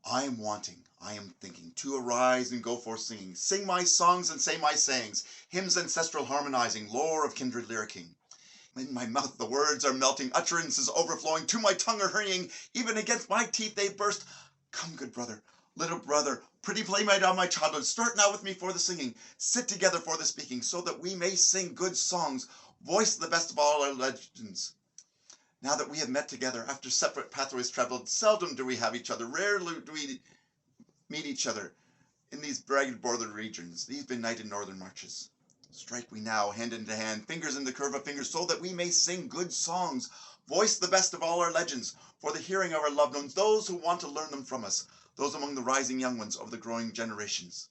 I am wanting, I am thinking, to arise and go forth singing, sing my songs and say my sayings, hymns ancestral harmonizing, lore of kindred lyricking. In my mouth the words are melting, utterances overflowing, to my tongue are hurrying, even against my teeth they burst. Come, good brother, little brother, pretty playmate of my childhood, start now with me for the singing, sit together for the speaking, so that we may sing good songs, voice the best of all our legends. Now that we have met together, after separate pathways traveled, seldom do we have each other, rarely do we meet each other in these ragged border regions, these benighted northern marches. Strike we now, hand into hand, fingers in the curve of fingers, so that we may sing good songs, voice the best of all our legends, for the hearing of our loved ones, those who want to learn them from us, those among the rising young ones of the growing generations.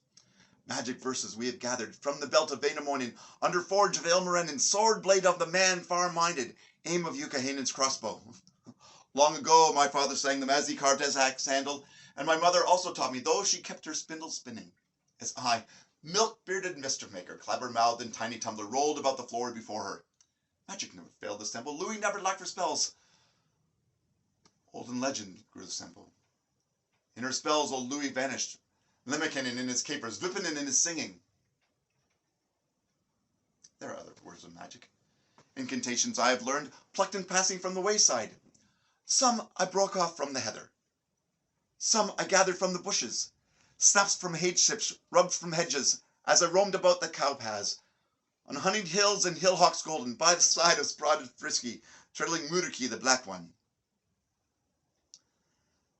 Magic verses we have gathered from the belt of Vainamoinen, under forge of Ilmatar, sword blade of the man far-minded, aim of Youkahainen's crossbow. Long ago my father sang them as he carved his axe handle, and my mother also taught me, though she kept her spindle spinning, as I, milk-bearded mischief-maker, clabber-mouthed and tiny tumbler, rolled about the floor before her. Magic never failed the sample, Louis never lacked for spells. Olden legend grew the sample. In her spells old Louis vanished, Lemminkainen in his capers, Vippinen in his singing. There are other words of magic. Incantations I have learned, plucked in passing from the wayside. Some I broke off from the heather. Some I gathered from the bushes. Snaps from hedge-sips, rubbed from hedges, as I roamed about the cow-paths, on honeyed hills and hill-hawks golden, by the side of spotted Frisky, treadling Mudiki the black one.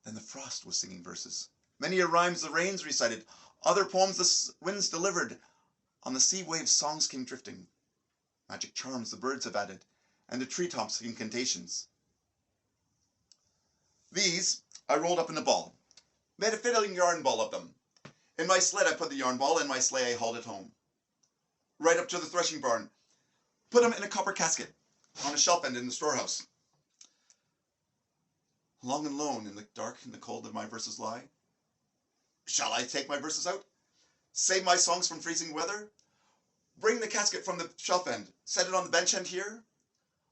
Then the frost was singing verses. Many a rhymes the rains recited, other poems the winds delivered. On the sea waves songs came drifting. Magic charms the birds have added, and the treetops incantations. These I rolled up in a ball, made a fiddling yarn ball of them. In my sled I put the yarn ball, in my sleigh I hauled it home. Right up to the threshing barn, put them in a copper casket, on a shelf end in the storehouse. Long and lone in the dark and the cold of my verses lie. Shall I take my verses out? Save my songs from freezing weather? Bring the casket from the shelf end, set it on the bench end here,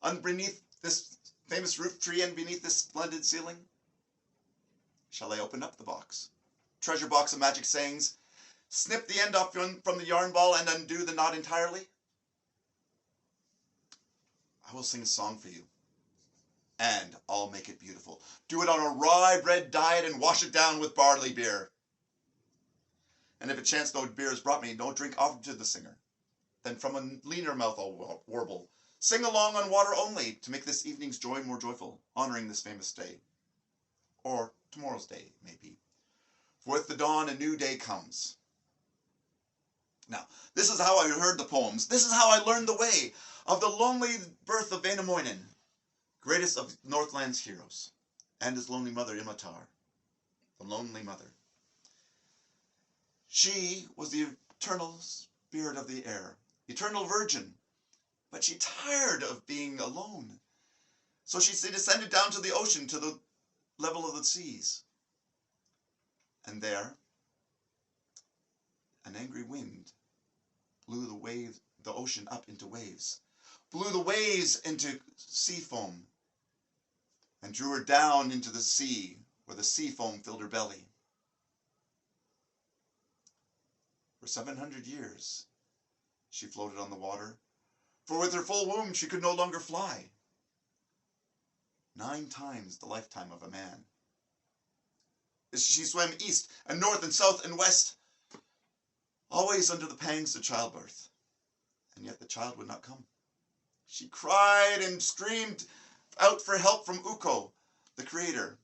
underneath this famous roof tree and beneath this splendid ceiling? Shall I open up the box, treasure box of magic sayings, snip the end off from the yarn ball and undo the knot entirely? I will sing a song for you, and I'll make it beautiful. Do it on a rye bread diet and wash it down with barley beer. And if it chance no beer is brought me, no drink offered to the singer, then from a leaner mouth I'll warble, sing along on water only, to make this evening's joy more joyful, honoring this famous day. Or tomorrow's day, maybe. For with the dawn a new day comes. Now, this is how I heard the poems. This is how I learned the way of the lonely birth of Vainamoinen, greatest of Northland's heroes, and his lonely mother, Ilmatar, the lonely mother. She was the eternal spirit of the air, eternal virgin, but she tired of being alone. So she descended down to the ocean, to the level of the seas. And there, an angry wind blew the ocean up into waves, blew the waves into sea foam, and drew her down into the sea, where the sea foam filled her belly. For 700 years, she floated on the water, for with her full womb she could no longer fly. 9 times the lifetime of a man. She swam east and north and south and west, always under the pangs of childbirth, and yet the child would not come. She cried and screamed out for help from Ukko, the creator,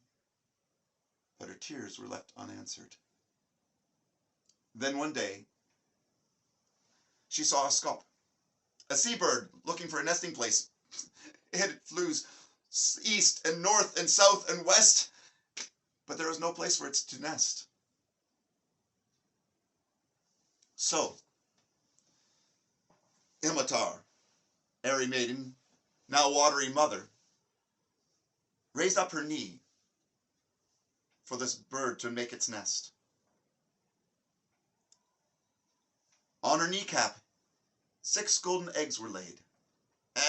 but her tears were left unanswered. Then one day, she saw a scaup, a seabird looking for a nesting place. It flew east and north and south and west, but there was no place for it to nest. So, Ilmatar, airy maiden, now watery mother, raised up her knee for this bird to make its nest. On her kneecap, 6 golden eggs were laid,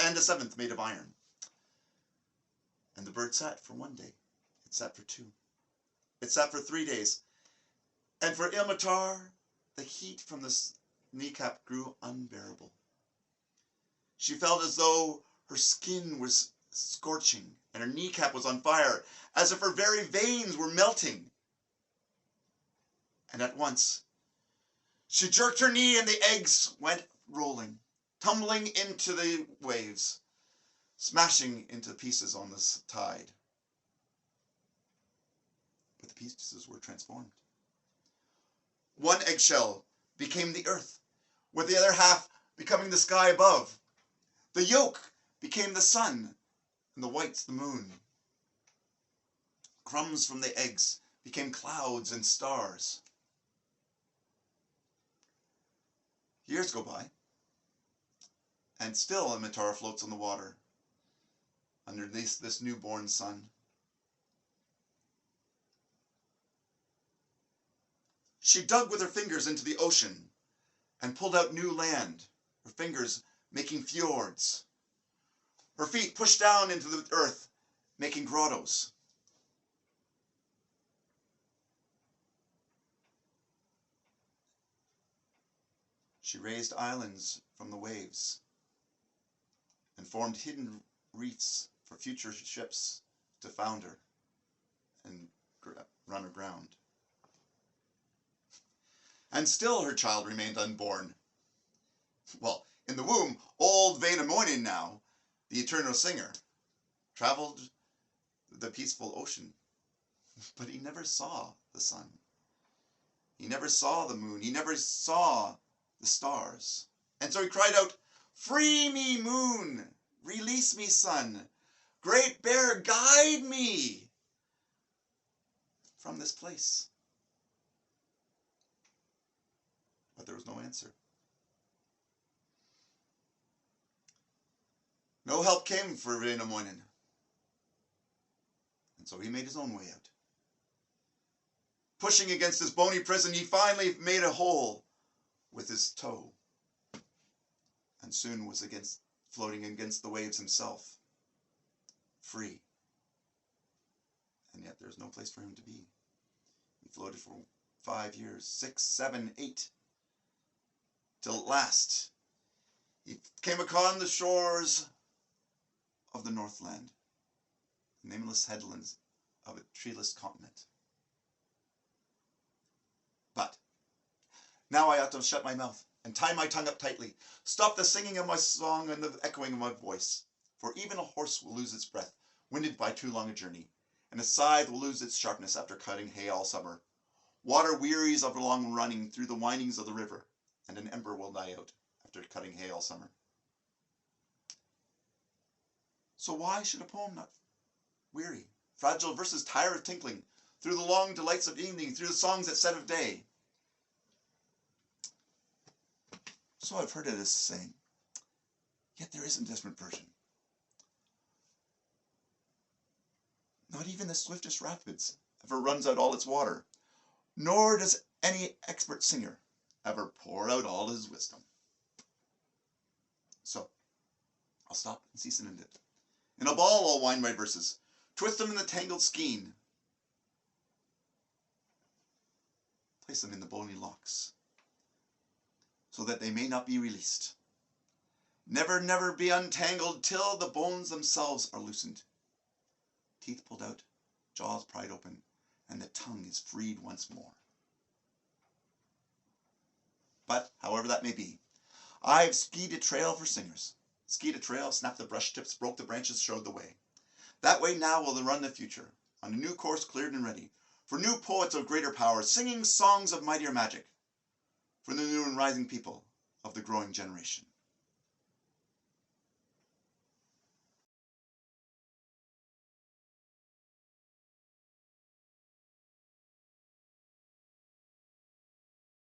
and a 7th made of iron. And the bird sat for 1 day. It sat for 2. It sat for 3 days. And for Ilmatar, the heat from the kneecap grew unbearable. She felt as though her skin was scorching and her kneecap was on fire, as if her very veins were melting. And at once, she jerked her knee and the eggs went rolling, tumbling into the waves, smashing into pieces on this tide. But the pieces were transformed. One eggshell became the earth, with the other half becoming the sky above. The yolk became the sun, and the whites the moon. Crumbs from the eggs became clouds and stars. Years go by, and still Ilmatar floats on the water underneath this newborn sun. She dug with her fingers into the ocean and pulled out new land, her fingers making fjords. Her feet pushed down into the earth, making grottos. She raised islands from the waves and formed hidden reefs for future ships to founder and run aground. And still her child remained unborn. Well, in the womb, old Vainamoinen now, the eternal singer, traveled the peaceful ocean, but he never saw the sun. He never saw the moon. He never saw the stars. And so he cried out, "Free me, moon! Release me, sun! Great Bear, guide me from this place." But there was no answer. No help came for Vainamoinen. And so he made his own way out. Pushing against his bony prison, he finally made a hole with his toe, and soon was floating against the waves himself, free. And yet there's no place for him to be. He floated for 5 years, 6, 7, 8, till at last he came upon the shores of the Northland, nameless headlands of a treeless continent. But now I ought to shut my mouth and tie my tongue up tightly, stop the singing of my song and the echoing of my voice, for even a horse will lose its breath, winded by too long a journey, and a scythe will lose its sharpness after cutting hay all summer. Water wearies of long running through the windings of the river, and an ember will die out after cutting hay all summer. So why should a poem not weary? Fragile verses tire of tinkling, through the long delights of evening, through the songs that set of day. So I've heard it as saying, yet there isn't desperate version. Not even the swiftest rapids ever runs out all its water, nor does any expert singer ever pour out all his wisdom. So I'll stop and cease and end it. In a ball I'll wind my verses, twist them in the tangled skein, place them in the bony locks, so that they may not be released. Never, never be untangled till the bones themselves are loosened. Teeth pulled out, jaws pried open, and the tongue is freed once more. But, however that may be, I've skied a trail for singers. Skied a trail, snapped the brush tips, broke the branches, showed the way. That way now will run the future, on a new course cleared and ready, for new poets of greater power, singing songs of mightier magic, for the new and rising people of the growing generation.